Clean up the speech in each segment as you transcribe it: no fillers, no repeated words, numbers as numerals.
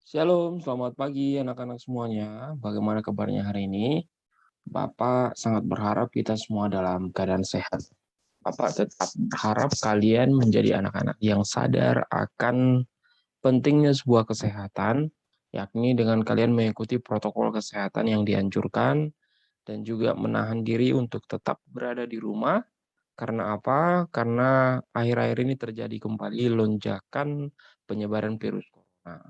Shalom, selamat pagi anak-anak semuanya. Bagaimana kabarnya hari ini? Bapak sangat berharap kita semua dalam keadaan sehat. Bapak tetap berharap kalian menjadi anak-anak yang sadar akan pentingnya sebuah kesehatan, yakni dengan kalian mengikuti protokol kesehatan yang dianjurkan dan juga menahan diri untuk tetap berada di rumah. Karena apa? Karena akhir-akhir ini terjadi kembali lonjakan penyebaran virus corona.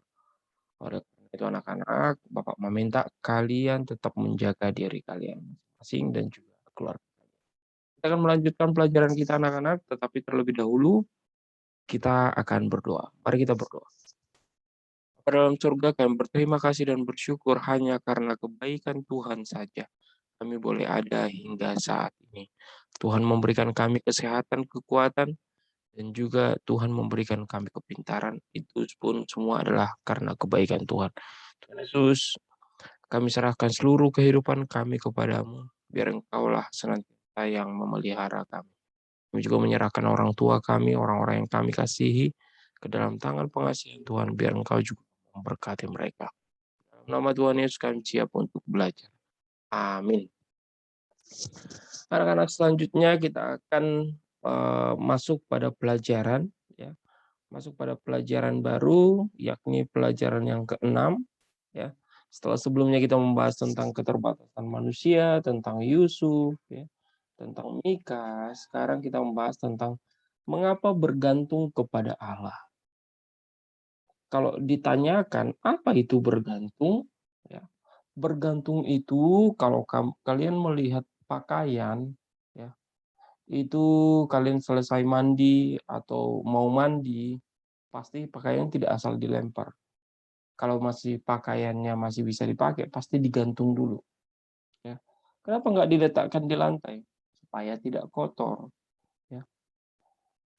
Oleh karena itu anak-anak, Bapak meminta kalian tetap menjaga diri kalian masing-masing dan juga keluarga. Kita akan melanjutkan pelajaran kita anak-anak, tetapi terlebih dahulu kita akan berdoa. Mari kita berdoa. Bapa dalam surga, kami berterima kasih dan bersyukur hanya karena kebaikan Tuhan saja kami boleh ada hingga saat ini. Tuhan memberikan kami kesehatan, kekuatan, dan juga Tuhan memberikan kami kepintaran. Itu pun semua adalah karena kebaikan Tuhan. Tuhan Yesus, kami serahkan seluruh kehidupan kami kepadamu, biar Engkaulah senantiasa yang memelihara kami. Kami juga menyerahkan orang tua kami, orang-orang yang kami kasihi, ke dalam tangan pengasihan Tuhan, biar Engkau juga memberkati mereka. Dalam nama Tuhan Yesus kami siap untuk belajar. Amin. Anak-anak selanjutnya kita akan masuk pada pelajaran, ya, masuk pada pelajaran baru, yakni pelajaran yang keenam. Ya. Setelah sebelumnya kita membahas tentang keterbatasan manusia, tentang Yusuf, ya, tentang Mika, sekarang kita membahas tentang mengapa bergantung kepada Allah. Kalau ditanyakan apa itu bergantung, ya, bergantung itu kalau kalian melihat pakaian, ya, itu kalian selesai mandi atau mau mandi, pasti pakaian tidak asal dilempar. Kalau masih pakaiannya masih bisa dipakai, pasti digantung dulu. Ya. Kenapa nggak diletakkan di lantai? Supaya tidak kotor. Ya.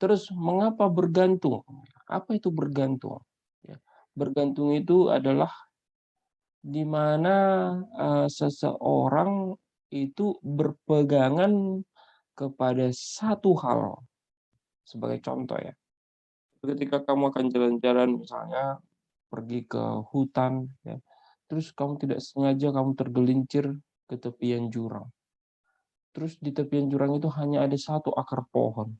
Terus mengapa bergantung? Apa itu bergantung? Ya. Bergantung itu adalah di mana seseorang itu berpegangan kepada satu hal. Sebagai contoh ya, ketika kamu akan jalan-jalan misalnya pergi ke hutan, ya, terus kamu tidak sengaja kamu tergelincir ke tepian jurang. Terus di tepian jurang itu hanya ada satu akar pohon.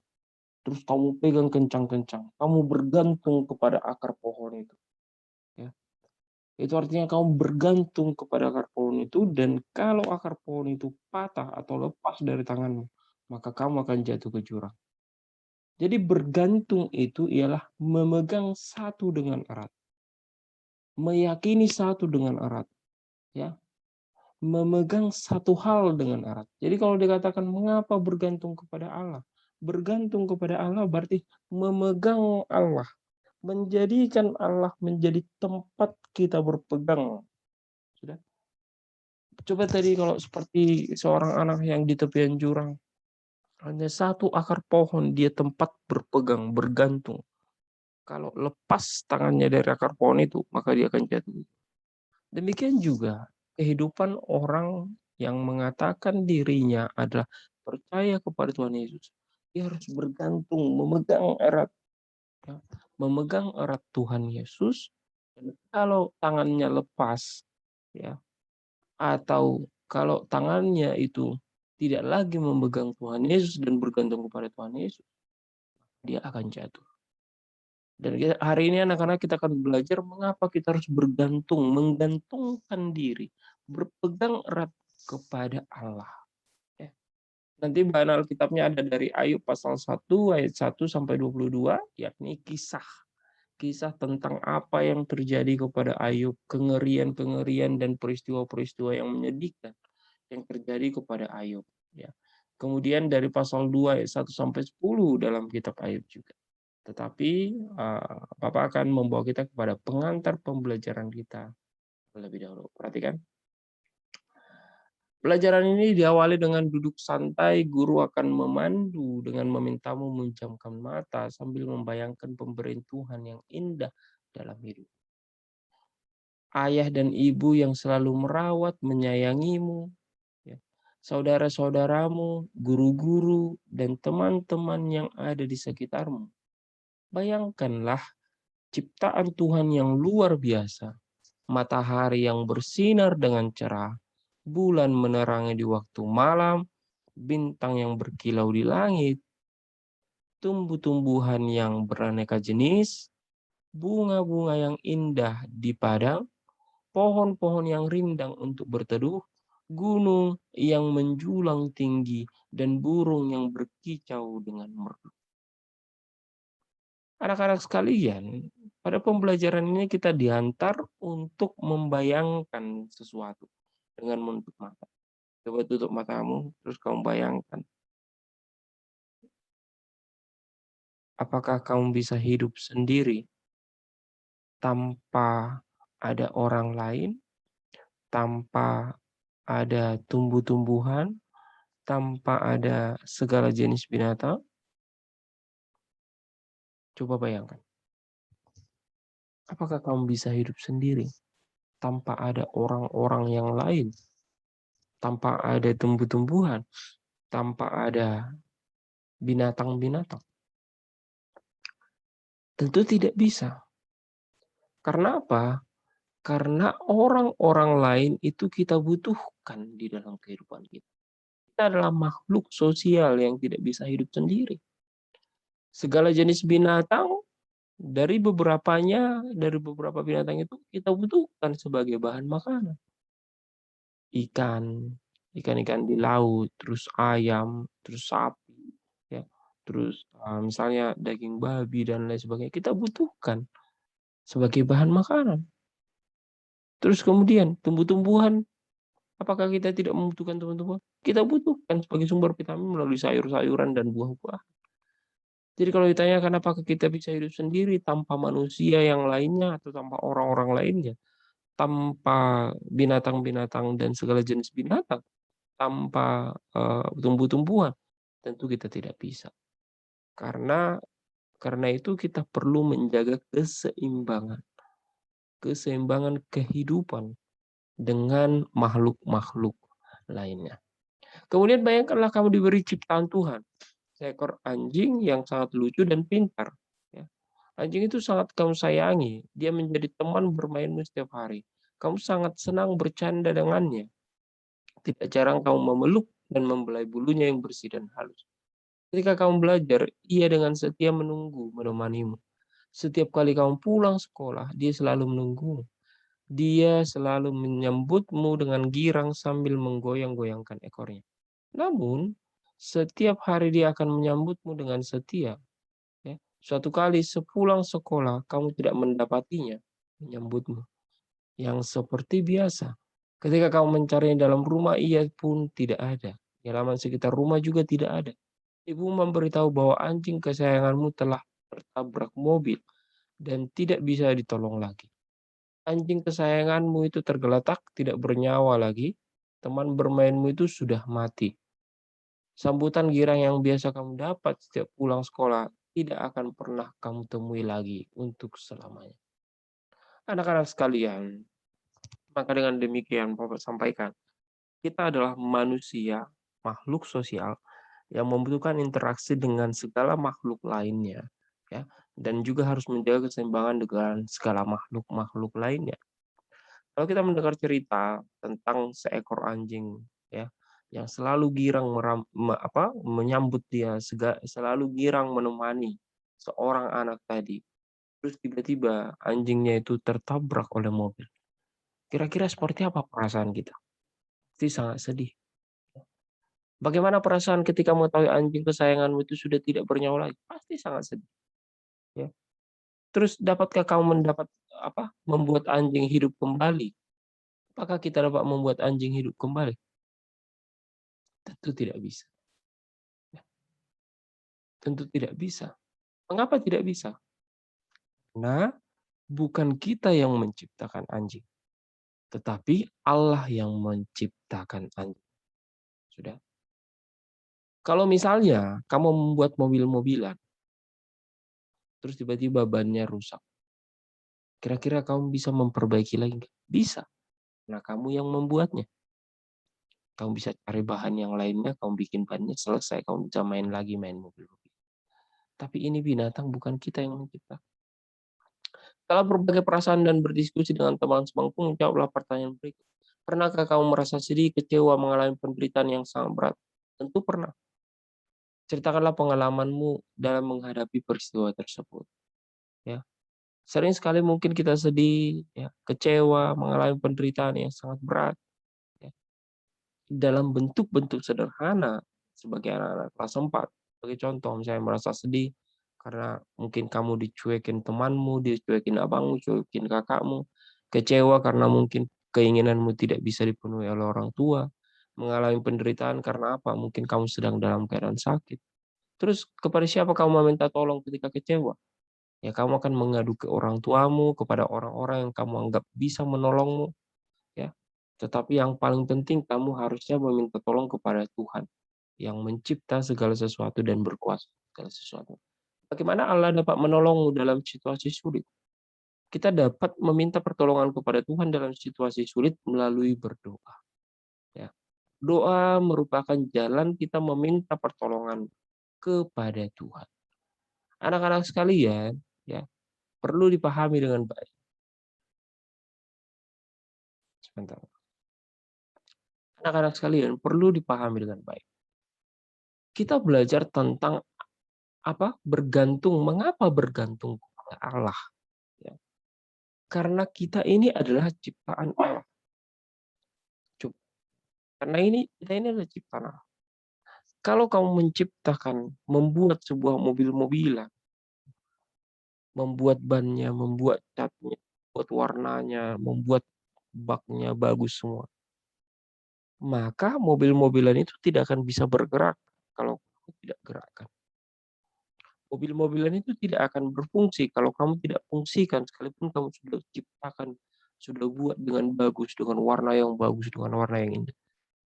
Terus kamu pegang kencang-kencang. Kamu bergantung kepada akar pohon itu. Ya. Itu artinya kamu bergantung kepada akar pohon itu, dan kalau akar pohon itu patah atau lepas dari tanganmu, maka kamu akan jatuh ke jurang. Jadi bergantung itu ialah memegang satu dengan erat. Meyakini satu dengan erat. Ya. Memegang satu hal dengan erat. Jadi kalau dikatakan mengapa bergantung kepada Allah? Bergantung kepada Allah berarti memegang Allah, menjadikan Allah menjadi tempat kita berpegang. Sudah. Coba tadi kalau seperti seorang anak yang di tepian jurang, hanya satu akar pohon dia tempat berpegang, bergantung. Kalau lepas tangannya dari akar pohon itu, maka dia akan jatuh. Demikian juga kehidupan orang yang mengatakan dirinya adalah percaya kepada Tuhan Yesus. Dia harus bergantung, memegang erat, ya, memegang erat Tuhan Yesus. Dan kalau tangannya lepas, ya, atau kalau tangannya itu tidak lagi memegang Tuhan Yesus dan bergantung kepada Tuhan Yesus, dia akan jatuh. Dan hari ini anak-anak kita akan belajar mengapa kita harus bergantung, menggantungkan diri, berpegang erat kepada Allah. Ya. Nanti bahan Alkitabnya ada dari Ayub pasal 1 ayat 1 sampai 22, yakni kisah. Kisah tentang apa yang terjadi kepada Ayub, kengerian-kengerian dan peristiwa-peristiwa yang menyedihkan yang terjadi kepada Ayub. Ya. Kemudian dari pasal 2 ayat 1 sampai 10 dalam kitab Ayub juga. Tetapi Bapak akan membawa kita kepada pengantar pembelajaran kita terlebih dahulu. Perhatikan. Pelajaran ini diawali dengan duduk santai, guru akan memandu dengan memintamu menjamkan mata sambil membayangkan pemberian Tuhan yang indah dalam hidup. Ayah dan ibu yang selalu merawat, menyayangimu, ya. Saudara-saudaramu, guru-guru, dan teman-teman yang ada di sekitarmu. Bayangkanlah ciptaan Tuhan yang luar biasa. matahari yang bersinar dengan cerah, bulan menerangi di waktu malam, bintang yang berkilau di langit, tumbuh-tumbuhan yang beraneka jenis, bunga-bunga yang indah di padang, pohon-pohon yang rindang untuk berteduh, gunung yang menjulang tinggi, dan burung yang berkicau dengan merdu. Anak-anak sekalian, pada pembelajaran ini kita diantar untuk membayangkan sesuatu dengan menutup mata. Coba tutup matamu, terus kamu bayangkan. Apakah kamu bisa hidup sendiri tanpa ada orang lain, tanpa ada tumbuh-tumbuhan, tanpa ada segala jenis binatang? Coba bayangkan. Apakah kamu bisa hidup sendiri tanpa ada orang-orang yang lain, tanpa ada tumbuh-tumbuhan, tanpa ada binatang-binatang? Tentu tidak bisa. Karena apa? Karena orang-orang lain itu kita butuhkan di dalam kehidupan kita. Kita adalah makhluk sosial yang tidak bisa hidup sendiri. Segala jenis binatang, dari beberapa binatang itu kita butuhkan sebagai bahan makanan. Ikan, ikan-ikan di laut, terus ayam, terus sapi, ya, terus misalnya daging babi dan lain sebagainya, kita butuhkan sebagai bahan makanan. Terus kemudian tumbuh-tumbuhan, apakah kita tidak membutuhkan tumbuh-tumbuhan? Kita butuhkan sebagai sumber vitamin melalui sayur-sayuran dan buah-buah. Jadi kalau ditanyakan apakah kita bisa hidup sendiri tanpa manusia yang lainnya atau tanpa orang-orang lainnya, tanpa binatang-binatang dan segala jenis binatang, tanpa tumbuh-tumbuhan, tentu kita tidak bisa. Karena itu kita perlu menjaga keseimbangan, keseimbangan kehidupan dengan makhluk-makhluk lainnya. Kemudian bayangkanlah kamu diberi ciptaan Tuhan, seekor anjing yang sangat lucu dan pintar. Ya. Anjing itu sangat kamu sayangi, dia menjadi teman bermainmu setiap hari. Kamu sangat senang bercanda dengannya. Tidak jarang kamu memeluk dan membelai bulunya yang bersih dan halus. Ketika kamu belajar, ia dengan setia menunggu, menemanimu. Setiap kali kamu pulang sekolah, dia selalu menunggumu. Dia selalu menyambutmu dengan girang sambil menggoyang-goyangkan ekornya. Namun, setiap hari dia akan menyambutmu dengan setia. Ya. Suatu kali sepulang sekolah, kamu tidak mendapatinya menyambutmu. Yang seperti biasa. Ketika kamu mencarinya dalam rumah, ia pun tidak ada. Di halaman sekitar rumah juga tidak ada. Ibu memberitahu bahwa anjing kesayanganmu telah tertabrak mobil dan tidak bisa ditolong lagi. Anjing kesayanganmu itu tergeletak, tidak bernyawa lagi. Teman bermainmu itu sudah mati. Sambutan girang yang biasa kamu dapat setiap pulang sekolah tidak akan pernah kamu temui lagi untuk selamanya. Anak-anak sekalian, maka dengan demikian Bapak sampaikan, kita adalah manusia, makhluk sosial yang membutuhkan interaksi dengan segala makhluk lainnya, ya, dan juga harus menjaga keseimbangan dengan segala makhluk-makhluk lainnya. Kalau kita mendengar cerita tentang seekor anjing, ya, yang selalu girang menyambut dia, selalu girang menemani seorang anak tadi, terus tiba-tiba anjingnya itu tertabrak oleh mobil. Kira-kira seperti apa perasaan kita? Pasti sangat sedih. Bagaimana perasaan ketika mengetahui anjing kesayanganmu itu sudah tidak bernyawa lagi? Pasti sangat sedih, ya. Terus dapatkah kamu membuat anjing hidup kembali? Apakah kita dapat membuat anjing hidup kembali? Tentu tidak bisa. Ya, tentu tidak bisa. Mengapa tidak bisa? Karena bukan kita yang menciptakan anjing, tetapi Allah yang menciptakan anjing. Sudah. Kalau misalnya kamu membuat mobil-mobilan, terus tiba-tiba bannya rusak, kira-kira kamu bisa memperbaiki lagi nggak? Bisa. Nah, kamu yang membuatnya. Kamu bisa cari bahan yang lainnya, kamu bikin bannya, selesai. Kamu bisa main lagi, main mobil-mobil. Tapi ini binatang, bukan kita yang menciptakan. Setelah berbagai perasaan dan berdiskusi dengan teman sebangku, jawablah pertanyaan berikut. Pernahkah kamu merasa sedih, kecewa, mengalami penderitaan yang sangat berat? Tentu pernah. Ceritakanlah pengalamanmu dalam menghadapi peristiwa tersebut. Ya, sering sekali mungkin kita sedih, ya, kecewa, mengalami penderitaan yang sangat berat. Ya, dalam bentuk-bentuk sederhana sebagai anak-anak kelas 4. Sebagai contoh, misalnya merasa sedih karena mungkin kamu dicuekin temanmu, dicuekin abangmu, dicuekin kakakmu, kecewa karena mungkin keinginanmu tidak bisa dipenuhi oleh orang tua, mengalami penderitaan karena apa? Mungkin kamu sedang dalam keadaan sakit. Terus kepada siapa kamu meminta tolong ketika kecewa? Ya kamu akan mengadu ke orang tuamu, kepada orang-orang yang kamu anggap bisa menolongmu, ya. Tetapi yang paling penting kamu harusnya meminta tolong kepada Tuhan yang mencipta segala sesuatu dan berkuasa segala sesuatu. Bagaimana Allah dapat menolongmu dalam situasi sulit? Kita dapat meminta pertolongan kepada Tuhan dalam situasi sulit melalui berdoa. Ya. Doa merupakan jalan kita meminta pertolongan kepada Tuhan. Anak-anak sekalian, ya, perlu dipahami dengan baik. Sebentar. Anak-anak sekalian perlu dipahami dengan baik. Kita belajar tentang apa? Bergantung. Mengapa bergantung kepada Allah? Ya. Karena kita ini adalah ciptaan Allah. Karena kita ini adalah ciptaan Allah. Kalau kamu menciptakan, membuat sebuah mobil-mobilan, membuat bannya, membuat catnya, membuat warnanya, membuat baknya bagus semua, maka mobil-mobilan itu tidak akan bisa bergerak kalau kamu tidak gerakkan. Mobil-mobilan itu tidak akan berfungsi kalau kamu tidak fungsikan, sekalipun kamu sudah ciptakan, sudah buat dengan bagus, dengan warna yang bagus, dengan warna yang indah.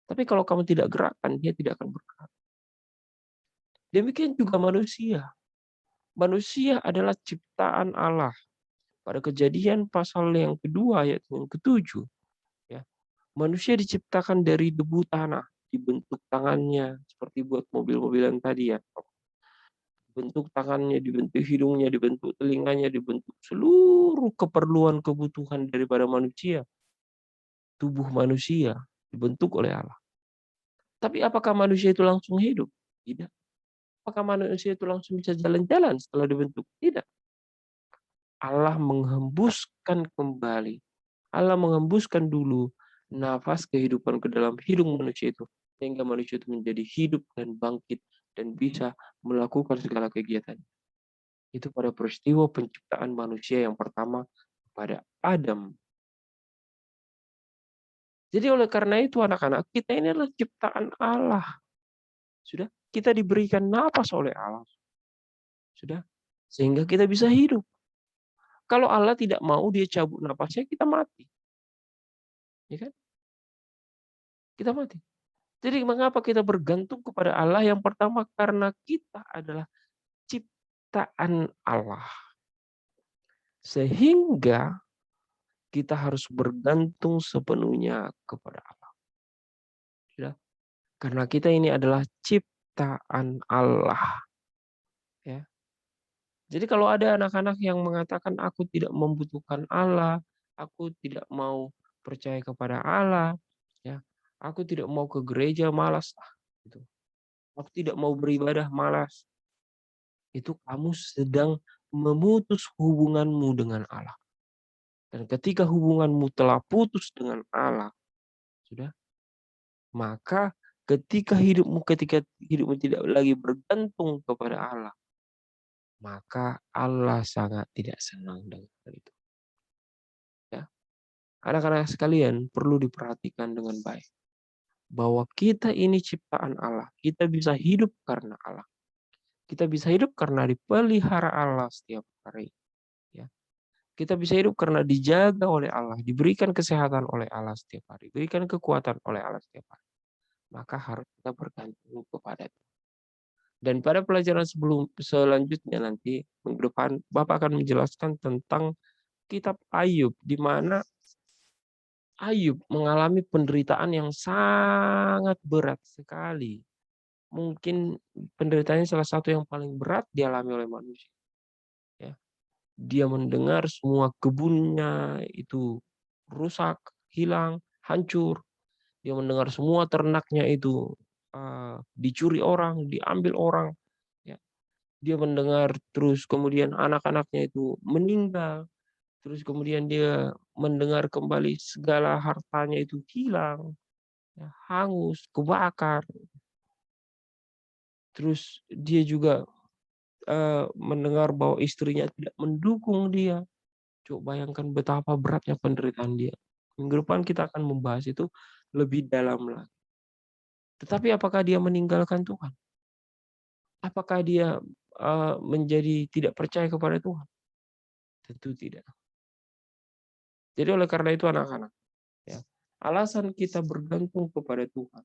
Tapi kalau kamu tidak gerakkan, dia tidak akan bergerak. Demikian juga manusia. Manusia adalah ciptaan Allah. Pada Kejadian pasal yang kedua ayat yang ketujuh, ya, manusia diciptakan dari debu tanah, dibentuk tangannya seperti buat mobil-mobilan tadi ya. Bentuk tangannya, dibentuk hidungnya, dibentuk telinganya, dibentuk seluruh keperluan kebutuhan daripada manusia. Tubuh manusia dibentuk oleh Allah. Tapi apakah manusia itu langsung hidup? Tidak. Apakah manusia itu langsung bisa jalan-jalan setelah dibentuk? Tidak. Allah menghembuskan kembali. Allah menghembuskan dulu nafas kehidupan ke dalam hidung manusia itu. Sehingga manusia itu menjadi hidup dan bangkit dan bisa melakukan segala kegiatan. Itu pada peristiwa penciptaan manusia yang pertama pada Adam. Jadi oleh karena itu anak-anak, kita ini adalah ciptaan Allah. Sudah, kita diberikan nafas oleh Allah. Sudah, sehingga kita bisa hidup. Kalau Allah tidak mau dia cabut nafasnya, kita mati. Ya kan? Kita mati. Jadi mengapa kita bergantung kepada Allah? Yang pertama karena kita adalah ciptaan Allah. Sehingga kita harus bergantung sepenuhnya kepada Allah. Sudah? Karena kita ini adalah ciptaan Allah. Ya. Jadi kalau ada anak-anak yang mengatakan aku tidak membutuhkan Allah, aku tidak mau percaya kepada Allah, ya, aku tidak mau ke gereja, malas, gitu. Aku tidak mau beribadah, malas. Itu kamu sedang memutus hubunganmu dengan Allah. Dan ketika hubunganmu telah putus dengan Allah, sudah, maka ketika hidupmu tidak lagi bergantung kepada Allah, maka Allah sangat tidak senang dengan hal itu. Ya. Anak-anak sekalian perlu diperhatikan dengan baik bahwa kita ini ciptaan Allah. Kita bisa hidup karena Allah. Kita bisa hidup karena dipelihara Allah setiap hari. Ya. Kita bisa hidup karena dijaga oleh Allah, diberikan kesehatan oleh Allah setiap hari, diberikan kekuatan oleh Allah setiap hari. Maka harus kita bergantung kepada Tuhan. Dan pada pelajaran selanjutnya nanti minggu depan Bapak akan menjelaskan tentang kitab Ayub, di mana Ayub mengalami penderitaan yang sangat berat sekali. Mungkin penderitaannya salah satu yang paling berat dialami oleh manusia. Ya. Dia mendengar semua kebunnya itu rusak, hilang, hancur. Dia mendengar semua ternaknya itu dicuri orang, diambil orang. Ya. Dia mendengar terus kemudian anak-anaknya itu meninggal. Terus kemudian dia mendengar kembali segala hartanya itu hilang, ya, hangus, kebakar. Terus dia juga mendengar bahwa istrinya tidak mendukung dia. Coba bayangkan betapa beratnya penderitaan dia. Minggu depan kita akan membahas itu lebih dalam lagi. Tetapi apakah dia meninggalkan Tuhan? Apakah dia menjadi tidak percaya kepada Tuhan? Tentu tidak. Jadi oleh karena itu anak-anak, ya, alasan kita bergantung kepada Tuhan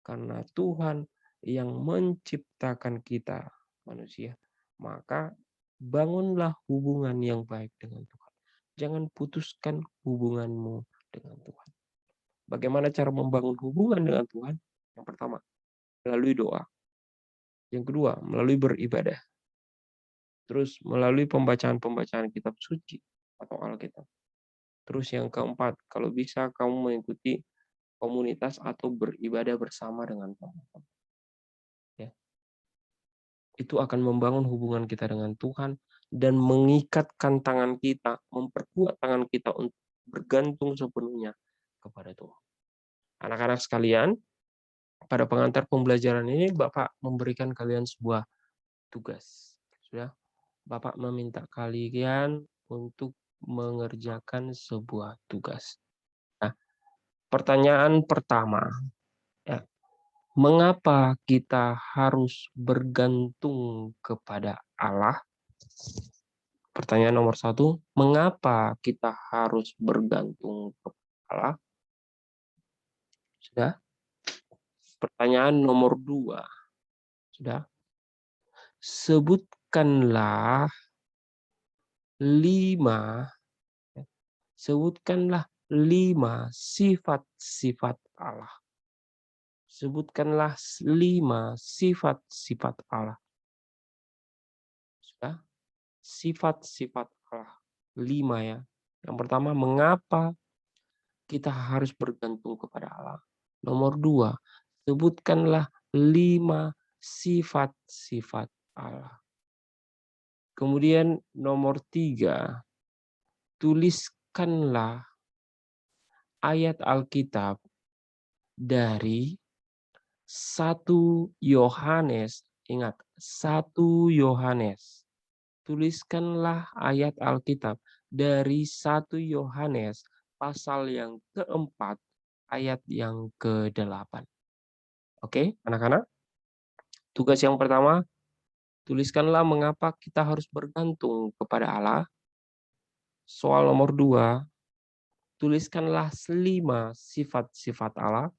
karena Tuhan yang menciptakan kita manusia. Maka bangunlah hubungan yang baik dengan Tuhan. Jangan putuskan hubunganmu dengan Tuhan. Bagaimana cara membangun hubungan dengan Tuhan? Yang pertama, melalui doa. Yang kedua, melalui beribadah. Terus melalui pembacaan-pembacaan kitab suci atau Alkitab. Terus yang keempat, kalau bisa kamu mengikuti komunitas atau beribadah bersama dengan teman-teman. Ya. Itu akan membangun hubungan kita dengan Tuhan dan mengikatkan tangan kita, memperkuat tangan kita untuk bergantung sepenuhnya kepada Tuhan. Anak-anak sekalian, pada pengantar pembelajaran ini Bapak memberikan kalian sebuah tugas. Sudah, Bapak meminta kalian untuk mengerjakan sebuah tugas. Nah, pertanyaan pertama, ya, mengapa kita harus bergantung kepada Allah? Pertanyaan nomor 1, mengapa kita harus bergantung kepada Allah? Sudah. Pertanyaan nomor 2, sudah. Sebutkanlah 5 sifat-sifat Allah. Sebutkanlah 5 sifat-sifat Allah. Sudah? Sifat-sifat Allah. 5 ya. Yang pertama, mengapa kita harus bergantung kepada Allah. Nomor 2, sebutkanlah 5 sifat-sifat Allah. Kemudian nomor 3, tuliskanlah ayat Alkitab dari 1 Yohanes. Ingat, 1 Yohanes. Tuliskanlah ayat Alkitab dari 1 Yohanes pasal yang keempat ayat yang ke-8. Oke, anak-anak? Tugas yang pertama, tuliskanlah mengapa kita harus bergantung kepada Allah. Soal nomor 2, tuliskanlah 5 sifat-sifat Allah.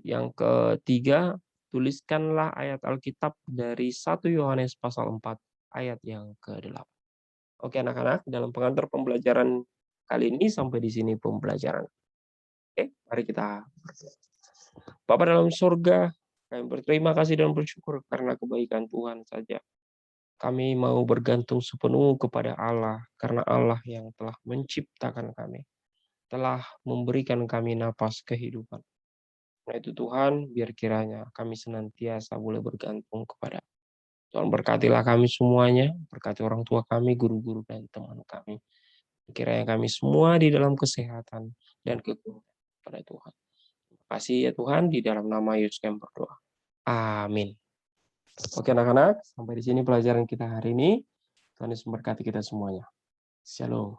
Yang ketiga, tuliskanlah ayat Alkitab dari 1 Yohanes pasal 4 ayat yang ke-8. Oke anak-anak, dalam pengantar pembelajaran kali ini sampai di sini pembelajaran. Oke, mari kita berdoa. Bapa dalam surga, kami berterima kasih dan bersyukur karena kebaikan Tuhan saja. Kami mau bergantung sepenuh kepada Allah karena Allah yang telah menciptakan kami, telah memberikan kami napas kehidupan. Nah itu Tuhan, biar kiranya kami senantiasa boleh bergantung kepada Tuhan. Berkatilah kami semuanya, berkati orang tua kami, guru-guru dan teman kami. Kiranya kami semua di dalam kesehatan dan kekuatan pada Tuhan. Terima kasih ya Tuhan, di dalam nama Yesus kami berdoa. Amin. Oke anak-anak, sampai di sini pelajaran kita hari ini. Tuhan Yesus memberkati kita semuanya. Shalom.